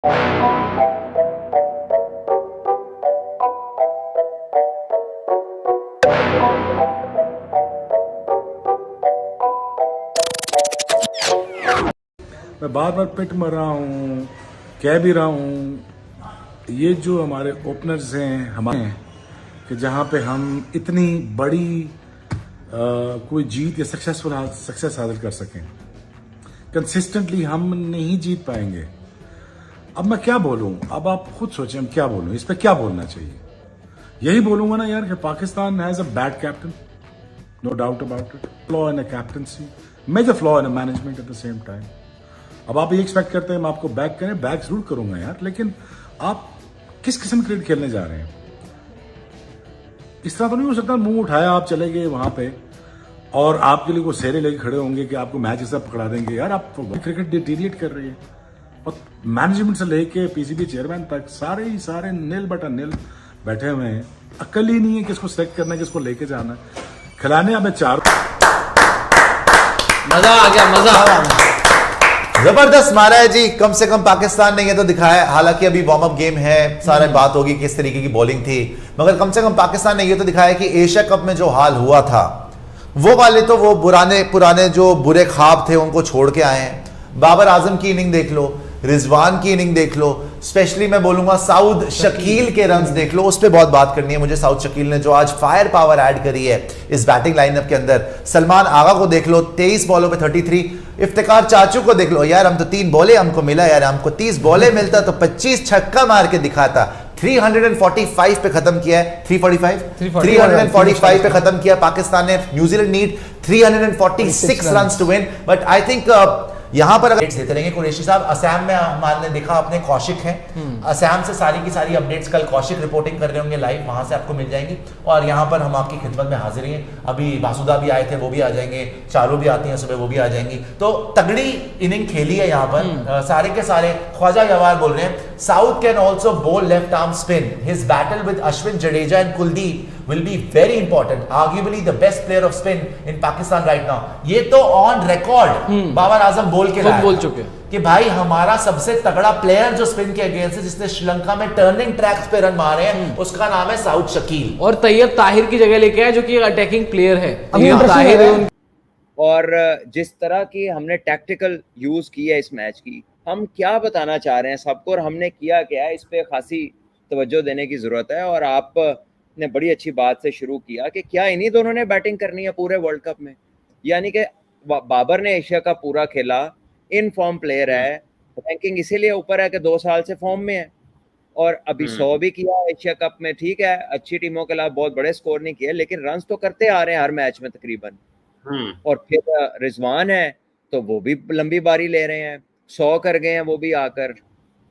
मैं बार बार पिट मर रहा हूँ, कह भी रहा हूँ, ये जो हमारे ओपनर्स हैं हमारे, कि जहाँ पे हम इतनी बड़ी कोई जीत या सक्सेस हासिल कर सकें, कंसिस्टेंटली हम नहीं जीत पाएंगे। अब मैं क्या बोलूं? अब आप खुद सोचें, हम क्या बोलूं? इस पे क्या बोलना चाहिए? यही बोलूंगा ना यार कि Pakistan has a bad captain, no doubt about it, flaw in a captaincy, major flaw in a management at the same time. अब आप ये एक्सपेक्ट करते हैं मैं आपको बैक करें, बैक जरूर करूंगा यार, लेकिन आप किस किस्म की क्रिकेट खेलने जा रहे हैं? इस तरह तो नहीं हो सकता मुंह उठाया आप चले गए वहां पे और आपके लिए वो सेरे लेके खड़े होंगे कि आपको मैच ऐसा पकड़ा देंगे। यार आप क्रिकेट डिटीरिएट कर रही है और मैनेजमेंट से लेके पीसीबी चेयरमैन तक सारे ही सारे नील बटा नील बैठे हुए हैं। अक्ल ही नहीं है किसको सेलेक्ट करना है, किसको लेके जाना है। खिलाने अब चार, मजा आ गया, मजा आ गया, जबरदस्त मारा है जी। कम से कम पाकिस्तान ने ये तो दिखाया, हालांकि अभी वार्म अप गेम है, सारे बात होगी किस तरीके की बॉलिंग थी, मगर कम से कम पाकिस्तान ने ये तो दिखाया कि एशिया कप में जो हाल हुआ था वो वाले तो वो पुराने जो बुरे ख्वाब थे उनको छोड़ के आए हैं। बाबर आजम की इनिंग देख लो, रिजवान की इनिंग देख लो, स्पेशली मैं बोलूंगा साउद शकील के रन्स देख लो, उस पर बहुत बात करनी है मुझे। साउद शकील ने जो आज फायर पावर ऐड करी है इस बैटिंग लाइनअप के अंदर। सलमान आगा को देख लो, 23 बॉलों पे 33। इफ्तिकार चाचू को देख लो, यार हम तो 3 बॉले हमको मिला, यार हमको 30 बॉले मिलता तो 25 छक्का मार के दिखाता। 345 पे खत्म किया है, 345 पे खत्म किया पाकिस्तान ने। New Zealand need 346 runs to win, but I think यहां पर अगर देते रहेंगे कुरैशी साहब। असम में हमारे देखा अपने कौशिक हैं, असम से सारी की सारी अपडेट्स कल कौशिक रिपोर्टिंग कर रहे होंगे लाइव, वहां से आपको मिल जाएंगी। और यहां पर हम आपकी खिदमत में हाजिर हैं। अभी बासुदा भी आए थे, वो भी आ जाएंगे, चारों भी आती हैं सुबह, वो भी आ जाएंगी। तो तगड़ी इनिंग खेली है यहाँ पर सारे के सारे। ख्वाजा जवाहर बोल रहे हैं साउथ कैन ऑल्सो बोल left arm spin, his battle with Ashwin Jadeja and Kuldeep will be very important, arguably the best player of spin in Pakistan right now। ये तो ऑन रिकॉर्ड बाबर आजम बोल के बोल चुके कि भाई हमारा सबसे तगड़ा प्लेयर जो स्पिन के अगेंस्ट है, जिसने श्रीलंका में टर्निंग ट्रैक्स पे रन मारे हैं, उसका नाम है साउद शकील। और तैयब ताहिर की जगह लेके आया जो कि अटैकिंग प्लेयर है। तैयब ताहिर है। और जिस तरह की हमने टैक्टिकल यूज की है इस मैच की, हम क्या बताना चाह रहे हैं सबको और हमने किया क्या है, इस पे खासी तवज्जो देने की जरूरत है। और आप ने बड़ी अच्छी बात से शुरू किया कि क्या इन्हीं दोनों ने बैटिंग करनी है पूरे वर्ल्ड कप में। यानी कि बाबर ने एशिया का पूरा खेला, इन फॉर्म प्लेयर है, रैंकिंग इसीलिए ऊपर है कि 2 साल से फॉर्म में है। और अभी 100 भी किया एशिया कप में, ठीक है, अच्छी टीमों के खिलाफ बहुत बड़े स्कोर नहीं किए, लेकिन रन्स तो करते आ रहे हैं हर मैच में तकरीबन। और फिर रिजवान है तो वो भी लंबी बारी ले रहे हैं, 100 कर गए हैं वो भी आकर।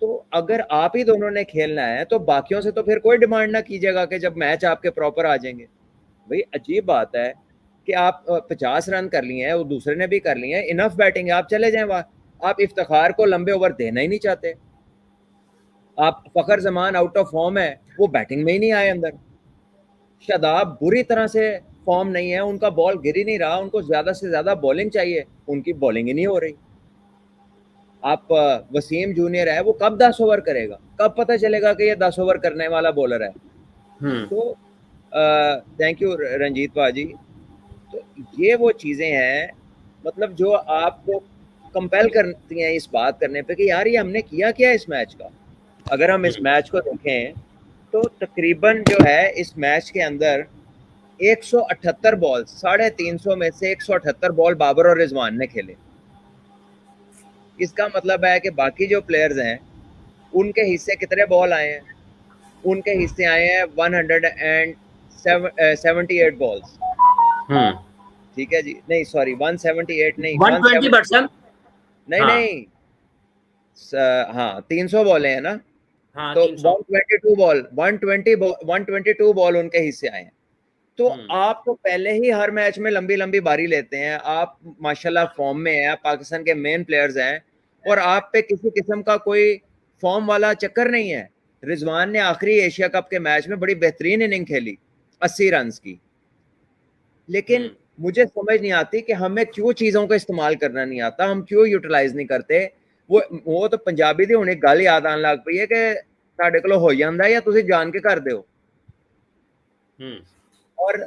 तो अगर आप ही दोनों ने खेलना है तो बाकियों से तो फिर कोई डिमांड ना कीजिएगा कि जब मैच आपके प्रॉपर आ जाएंगे। भाई अजीब बात है कि आप 50 रन कर लिए हैं, वो दूसरे ने भी कर लिए हैं, इनफ बैटिंग है, आप चले जाएं वहां। आप इफ्तिखार को लंबे ओवर देना ही नहीं चाहते। आप फखर जमान आउट ऑफ फॉर्म है, वो बैटिंग में ही नहीं आए अंदर। शादाब बुरी तरह से फॉर्म नहीं है, उनका बॉल गिर ही नहीं रहा, उनको ज्यादा से ज्यादा बॉलिंग चाहिए, उनकी बॉलिंग ही नहीं हो रही। आप वसीम जूनियर है, वो कब 10 ओवर करेगा? कब पता चलेगा कि ये 10 ओवर करने वाला बॉलर है? तो थैंक यू रंजीत भाजी। तो ये वो चीजें हैं मतलब जो आपको कंपेल करती हैं इस बात करने पे कि यार ये हमने किया क्या इस मैच का। अगर हम इस मैच को देखें तो तकरीबन जो है इस मैच के अंदर 178 बॉल, 350 में से 178 बॉल बाबर और रिजवान ने खेले। इसका मतलब है कि बाकी जो प्लेयर्स हैं उनके हिस्से कितने बॉल आए हैं? उनके हिस्से आए हैं 178 बॉल्स। ठीक है जी, नहीं सॉरी 178 नहीं, 120%। नहीं हाँ। नहीं हाँ 300 बॉले हैं ना। हाँ, तो 300। 122 बॉल उनके हिस्से आए हैं। तो आप तो पहले ही हर मैच में लंबी लंबी बारी लेते हैं, आप माशाल्लाह फॉर्म में हैं, आप पाकिस्तान के मेन प्लेयर्स हैं और आप पे किसी किस्म का कोई फॉर्म वाला चक्कर नहीं है। रिजवान ने आखिरी एशिया कप के मैच में बड़ी बेहतरीन इनिंग खेली 80 रन की, लेकिन मुझे समझ नहीं आती कि हमें क्यों चीजों का इस्तेमाल करना नहीं आता, हम क्यों यूटिलाइज नहीं करते। वो तो पंजाबी दी हुणे गल याद आन लग पई है कि साडे कोलों हो जांदा है या तुसीं जान के करदे हो। और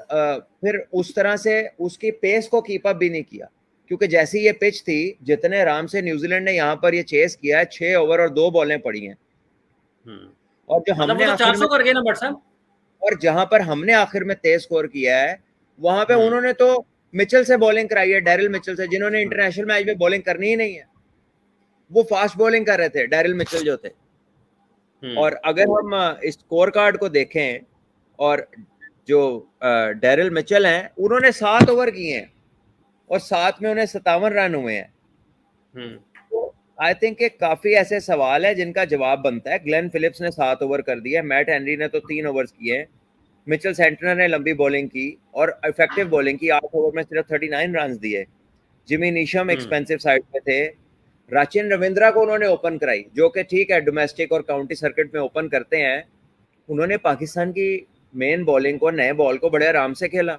फिर उस तरह से उसकी पेस को कीप अप भी नहीं किया, क्योंकि जैसी ये पिच थी, जितने आराम से न्यूजीलैंड ने यहाँ पर ये चेस किया है, 6 ओवर और 2 बॉलें पड़ी हैं। और जो मतलब हमने वो तो आखिर 400 में, कर गए ना भट्ट साहब। और जहां पर हमने आखिर में तेज स्कोर किया है, वहां पे हम्म। उन्होंने तो मिचेल से बॉलिंग कराई है, डैरिल मिचेल से, जिन्होंने इंटरनेशनल मैच में बॉलिंग करनी ही नहीं है। वो फास्ट बॉलिंग कर रहे थे, डैरिल मिचेल जो थे। और अगर हम इस स्कोर कार्ड को देखें, और जो डैरिल मिचेल हैं, उन्होंने 7 ओवर किए हैं और 7 में उन्हें 57 रन हुए हैं। तो आई थिंक कि काफी ऐसे सवाल है जिनका जवाब बनता है। ग्लेन फिलिप्स ने 7 ओवर कर दिया, मैट हेनरी ने तो 3 ओवर्स किए हैं, मिचेल सेंटनर ने लंबी बॉलिंग की और इफेक्टिव बॉलिंग की, 8 ओवर में सिर्फ 39 रन दिए। जिमी नीशम एक्सपेंसिव साइड पे थे। राचिन रविंद्रा को उन्होंने ओपन कराई, जो कि ठीक है, डोमेस्टिक और काउंटी सर्किट में ओपन करते हैं। उन्होंने पाकिस्तान की मेन बॉलिंग को, नए बॉल को बड़े आराम से खेला,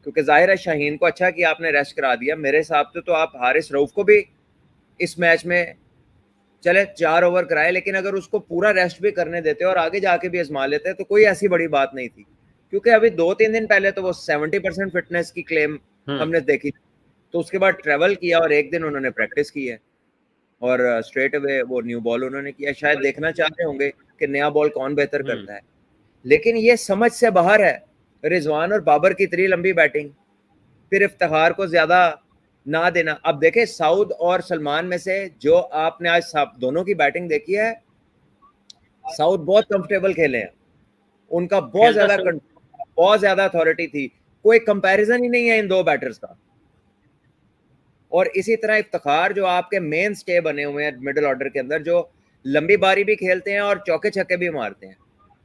क्योंकि जाहिर है शाहीन को अच्छा किया आपने रेस्ट करा दिया। मेरे हिसाब से तो आप हारिस रऊफ को भी इस मैच में, चले 4 ओवर कराए, लेकिन अगर उसको पूरा रेस्ट भी करने देते और आगे जाके भी आजमा लेते तो कोई ऐसी बड़ी बात नहीं थी। क्योंकि अभी 2-3 दिन पहले तो वो 70% फिटनेस की क्लेम हमने देखी, तो उसके बाद ट्रेवल किया और एक दिन उन्होंने प्रैक्टिस की है और स्ट्रेट अवे वो न्यू बॉल उन्होंने किया। शायद देखना चाह रहे होंगे कि नया बॉल कौन बेहतर करता है, लेकिन ये समझ से बाहर है। रिजवान और बाबर की इतनी लंबी बैटिंग, फिर इफ्तिखार को ज्यादा ना देना। अब देखें, साउद और सलमान में से जो आपने आज दोनों की बैटिंग देखी है, साउद बहुत कंफर्टेबल खेले हैं, उनका बहुत ज्यादा कंट्रोल, बहुत ज्यादा अथॉरिटी थी, कोई कंपैरिजन ही नहीं है इन दो बैटर्स का। और इसी तरह इफ्तिखार, जो आपके मेन स्टे बने हुए हैं मिडिल ऑर्डर के अंदर, जो लंबी बारी भी खेलते हैं और चौके छक्के भी मारते हैं,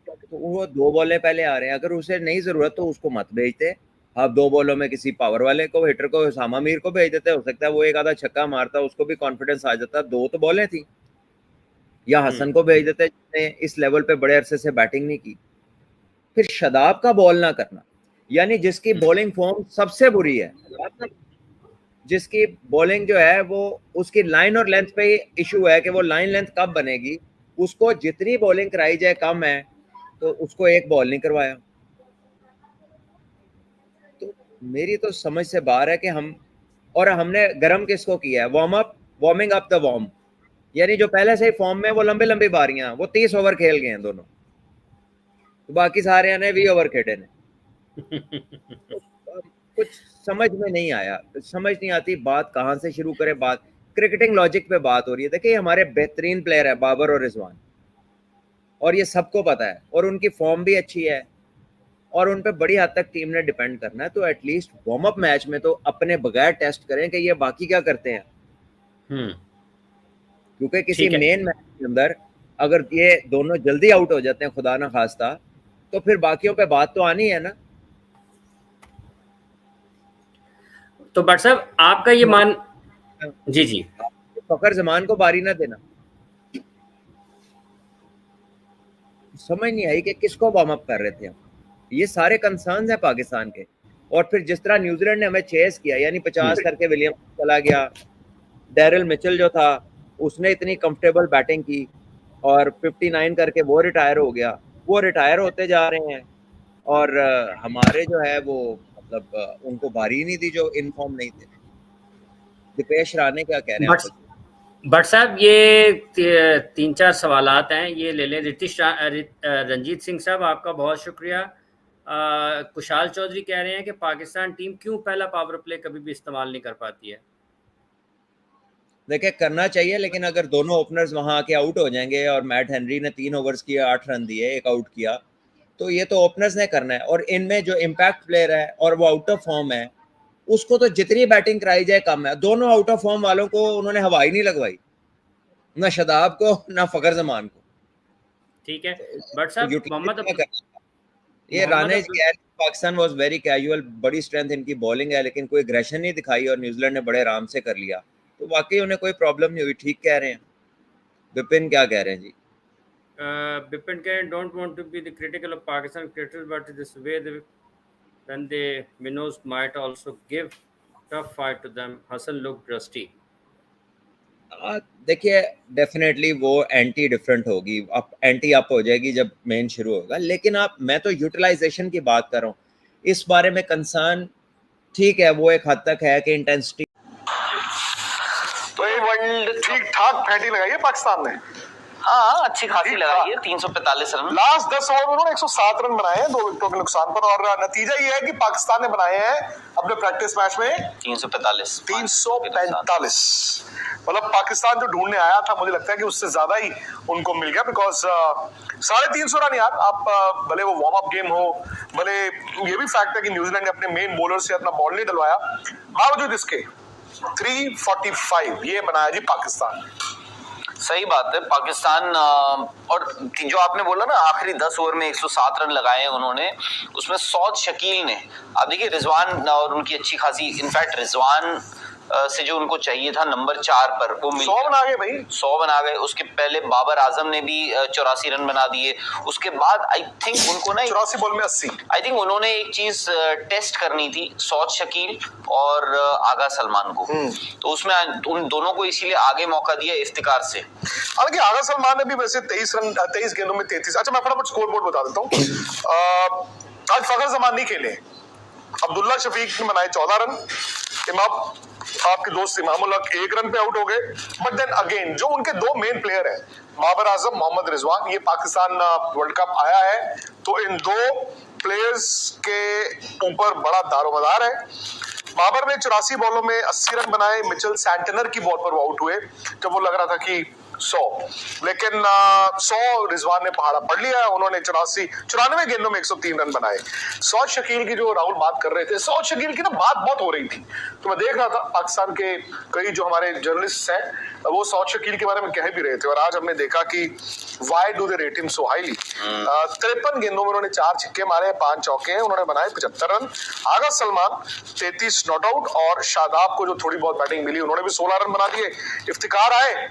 तो वो 2 बॉलें पहले आ रहे हैं। अगर उसे नहीं जरूरत तो उसको मत भेजते, आप 2 बॉलों में किसी पावर वाले को, हिटर को, उसामा मीर को भेज देते, हो सकता है वो एक आधा छक्का मारता, उसको भी कॉन्फिडेंस आ जाता। 2 तो बॉलें थी। या हसन को भेज देते, जिसने इस लेवल पे बड़े अरसे से बैटिंग नहीं की। फिर शदाब का बॉल ना करना, यानी जिसकी बॉलिंग फॉर्म सबसे बुरी है, जिसकी बॉलिंग जो है वो, उसकी लाइन और लेंथ पे इशू है कि वो लाइन लेंथ कब बनेगी, उसको जितनी बॉलिंग कराई जाए कम है, तो उसको एक बॉल नहीं करवाया। तो मेरी तो समझ से बाहर है कि हमने गर्म किसको किया है, वार्मिंग अप द वार्म, यानी जो पहले से ही फॉर्म में, वो लंबी लंबी बारियां, वो 30 ओवर खेल गए हैं दोनों, तो बाकी सारे ने 20 ओवर खेले ने। कुछ समझ में नहीं आया, समझ नहीं आती बात कहाँ से शुरू करें। बात क्रिकेटिंग लॉजिक पे बात हो रही है। देखिए, हमारे बेहतरीन प्लेयर है बाबर और रिजवान, और ये सबको पता है, और उनकी फॉर्म भी अच्छी है, और उन पे बड़ी हद तक टीम ने डिपेंड करना है। तो एटलीस्ट वार्म अप मैच में तो अपने बगैर टेस्ट करें कि ये बाकी क्या करते हैं, क्योंकि किसी मेन मैच के अंदर अगर ये दोनों जल्दी आउट हो जाते हैं, खुदा ना खास्ता, तो फिर बाकियों पे बात तो आनी है ना। तो भट्ट साहब, आपका ये मान, जी जी, फकर जमान को बारी ना देना, समझ नहीं आई कि किसको वार्म अप कर रहे थे हम। ये सारे कंसर्न्स हैं पाकिस्तान के। और फिर जिस तरह न्यूजीलैंड ने हमें चेस किया, यानी 50 करके विलियम चला गया, डैरिल मिचेल जो था उसने इतनी कंफर्टेबल बैटिंग की, और 59 करके वो रिटायर हो गया। वो रिटायर होते जा रहे हैं, और हमारे जो है वो, मतलब उनको बारी नहीं दी जो इनफॉर्म नहीं थे। दीपेश राणे क्या कह रहे हैं आप? भट्ट साहब, ये 3-4 सवालात हैं, ये ले लें। रंजीत सिंह साहब, आपका बहुत शुक्रिया। कुशाल चौधरी कह रहे हैं कि पाकिस्तान टीम क्यों पहला पावर प्ले कभी भी इस्तेमाल नहीं कर पाती है। देखिए, करना चाहिए, लेकिन अगर दोनों ओपनर्स वहां आके आउट हो जाएंगे, और मैट हेनरी ने 3 ओवर्स किए, 8 रन दिए, एक आउट किया, तो ये तो ओपनर्स ने करना है। और इनमें जो इम्पैक्ट प्लेयर है और वो आउट ऑफ फॉर्म है, उसको तो जितनी बैटिंग कराई जाए कम है। दोनों आउट ऑफ फॉर्म वालों को उन्होंने हवा ही नहीं लगवाई, ना शदाब को ना फकर जमान को। ठीक है भट्ट साहब, ये Rane Pakistan was very casual, बड़ी स्ट्रेंथ इनकी बॉलिंग है, लेकिन कोई एग्रेशन नहीं दिखाई, और न्यूजीलैंड ने बड़े आराम से कर लिया। तो वाकई उन्हें कोई प्रॉब्लम नहीं हुई। ठीक कह रहे हैं। विपिन क्या कह रहे हैं जी? Bipin Kane don't want to be the critical of Pakistan cricketers, but this way when the minnows might also give tough fight to them. Hassan looked rusty. देखिए डेफिनेटली वो एंटी डिफरेंट होगी, अब एंटी अप हो जाएगी जब main शुरू होगा, लेकिन मैं तो यूटिलाइजेशन की बात कर रहा हूँ। इस बारे में कंसर्न ठीक है, वो एक हद तक है कि इंटेंसिटी तो ये वर्ल्ड ठीक ठाक फैटी लगाई है पाकिस्तान ने। हाँ, अच्छी खासी लगाई है, 345 रन। लास्ट 10 ओवर में उन्होंने 107 रन बनाए हैं 2 विकेटों के नुकसान पर, और नतीजा ये है कि पाकिस्तान ने बनाए हैं अपने प्रैक्टिस मैच में 345। मतलब पाकिस्तान जो ढूंढने आया था, मुझे लगता है कि उससे ज्यादा ही उनको मिल गया, बिकॉज 350 रन यार, आप भले वो वार्म अप गेम हो, भले ये भी फैक्ट है कि न्यूजीलैंड ने अपने मेन बॉलर से अपना बॉल नहीं डलवाया, बावजूद इसके 345 ये बनाया जी पाकिस्तान। सही बात है। पाकिस्तान और जो आपने बोला ना आखिरी 10 ओवर में 107 रन लगाए उन्होंने, उसमें सौद शकील ने, आप देखिए रिजवान और उनकी अच्छी खासी, इनफैक्ट रिजवान से जो उनको चाहिए था नंबर 4 पर वो 100 बना गए भाई, 100 बना गए। उसके पहले बाबर आजम ने भी 84 रन बना दिए। उसके बाद आई थिंक उनको ना 84 बॉल में 80, आई थिंक उन्होंने एक चीज टेस्ट करनी थी, सौद शकील और आगा सलमान को, तो उसमें उन दोनों को इसीलिए आगे मौका दिया इफ्तिकार से। हालांकि आगा सलमान ने भी वैसे 23 गेंदों में 33। अच्छा, मैं फटाफट स्कोर बोर्ड बता देता हूँ। आज फखर जमान नहीं खेले, अब्दुल्ला शफीक ने बनाए 14 रन, इमाम आपके दोस्त इमामुल हक 1 रन पे आउट हो गए। बट देन अगेन जो उनके 2 मेन प्लेयर हैं, बाबर आजम, मोहम्मद रिजवान, ये पाकिस्तान वर्ल्ड कप आया है तो इन 2 प्लेयर्स के ऊपर बड़ा दारोमदार है। बाबर ने 84 बॉलों में 80 रन बनाए, मिचेल सैंटनर की बॉल पर वो आउट हुए जब वो लग रहा था कि 100, लेकिन 100 रिजवान ने पहाड़ा पढ़ लिया। उन्होंने 94 गेंदों में 103 रन बनाए। सौद शकील की जो राहुल बात कर रहे थे, सौद शकील की ना बात बहुत हो रही थी, तो मैं देख रहा था पाकिस्तान के कई जो हमारे जर्नलिस्ट हैं वो सौद शकील के बारे में कह भी रहे थे, और आज हमने देखा कि why do they rate him so highly. 53 गेंदों में उन्होंने 4 छक्के मारे, 5 चौके हैं, उन्होंने बनाए 75 run. Agha Salman 33 not out, और शादाब को जो थोड़ी बहुत बैटिंग मिली उन्होंने भी 16 रन बना दिए। इफ्तिकार आए,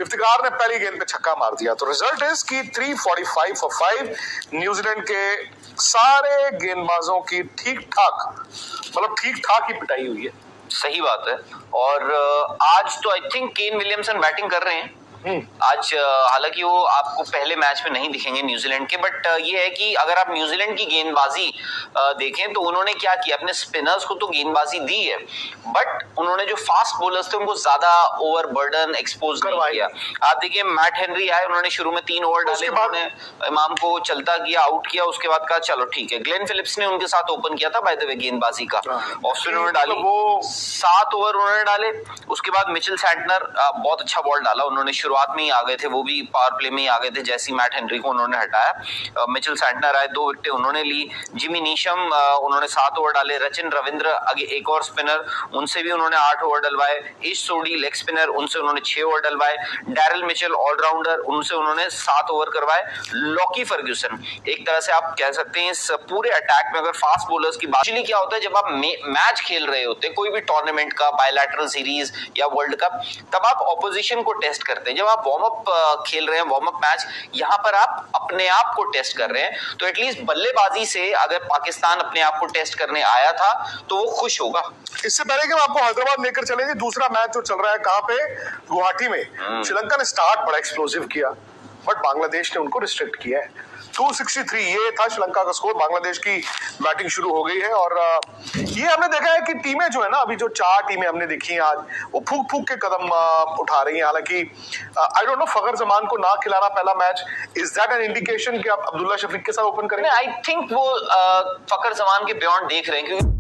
इफ्तिकार ने पहली गेंद पे छक्का मार दिया। तो रिजल्ट इज कि 345 फॉर 5। न्यूजीलैंड के सारे गेंदबाजों की ठीक ठाक ही पिटाई हुई है। सही बात है। और आज तो I think Kane Williamson batting कर रहे हैं आज। हालांकि वो आपको पहले मैच में नहीं दिखेंगे न्यूजीलैंड के, बट ये है कि अगर आप न्यूजीलैंड की गेंदबाजी देखें तो उन्होंने क्या किया, अपने स्पिनर्स को तो गेंदबाजी दी है, बट उन्होंने जो फास्ट बॉलर्स थे उनको ज्यादा ओवरबर्डन एक्सपोज नहीं किया। आप देखिए मैट हेनरी आए, उन्होंने शुरू में 3 ओवर डाले, उन्होंने इमाम को चलता किया, आउट किया, उसके बाद कहा चलो ठीक है। ग्लेन फिलिप्स ने उनके साथ ओपन किया था बाय द वे गेंदबाजी का, ऑफ स्पिन उन्होंने डाली, 7 ओवर उन्होंने डाले। उसके बाद मिचेल सैंटनर बहुत अच्छा बॉल डाला, उन्होंने शुरुआत में ही आ गए थे, वो भी पावर प्ले में ही आ गए थे जैसी मैट हेनरी को उन्होंने हटाया। मिचेल सैंटनर आए, 2 विकेटें उन्होंने ली। जिमी नीशम उन्होंने 7 ओवर डाले। रचिन रविंद्र आगे एक और स्पिनर, उनसे भी उन्होंने 8 ओवर डलवाए। ईश सोडी लेग स्पिनर, उनसे उन्होंने 6 ओवर डलवाए। डैरल मिचेल ऑलराउंडर, उनसे उन्होंने 7 ओवर करवाए। लॉकी फर्ग्यूसन, एक तरह से आप कह सकते हैं इस पूरे अटैक में अगर फास्ट बॉलर्स की बात, एक्चुअली क्या होता है जब आप मैच खेल रहे होते कोई भी टूर्नामेंट का, बायलैटरल सीरीज या वर्ल्ड कप, तब आप ऑपोजिशन को टेस्ट करते हैं। जब आप वार्म अप खेल रहे हैं, वार्म अप मैच, यहां पर आप अपने आप को टेस्ट कर रहे हैं, तो एटलीस्ट बल्लेबाजी से अगर पाकिस्तान अपने आप को टेस्ट करने आया था तो वो खुश होगा। इससे पहले कि हम आपको हैदराबाद लेकर चलेंगे, दूसरा मैच जो चल रहा है कहां पे, गुवाहाटी में। श्रीलंका ने स्टार्ट बड़ा एक्सप्लोसिव किया, बट बांग्लादेश ने उनको रिस्ट्रिक्ट किया है। 263 ये था श्रीलंका का स्कोर। बांग्लादेश की बैटिंग शुरू हो गई है, और ये हमने देखा है कि टीमें जो है ना, अभी जो 4 टीमें हमने देखी हैं आज, वो फूक फूक के कदम उठा रही हैं। हालांकि आई डोंट नो, फखर जमान को ना खिलाना पहला match, is that an indication कि आप अब्दुल्ला शफीक के साथ ओपन करेंगे? आई थिंक वो फखर जमान के बियॉन्ड देख रहे हैं, क्योंकि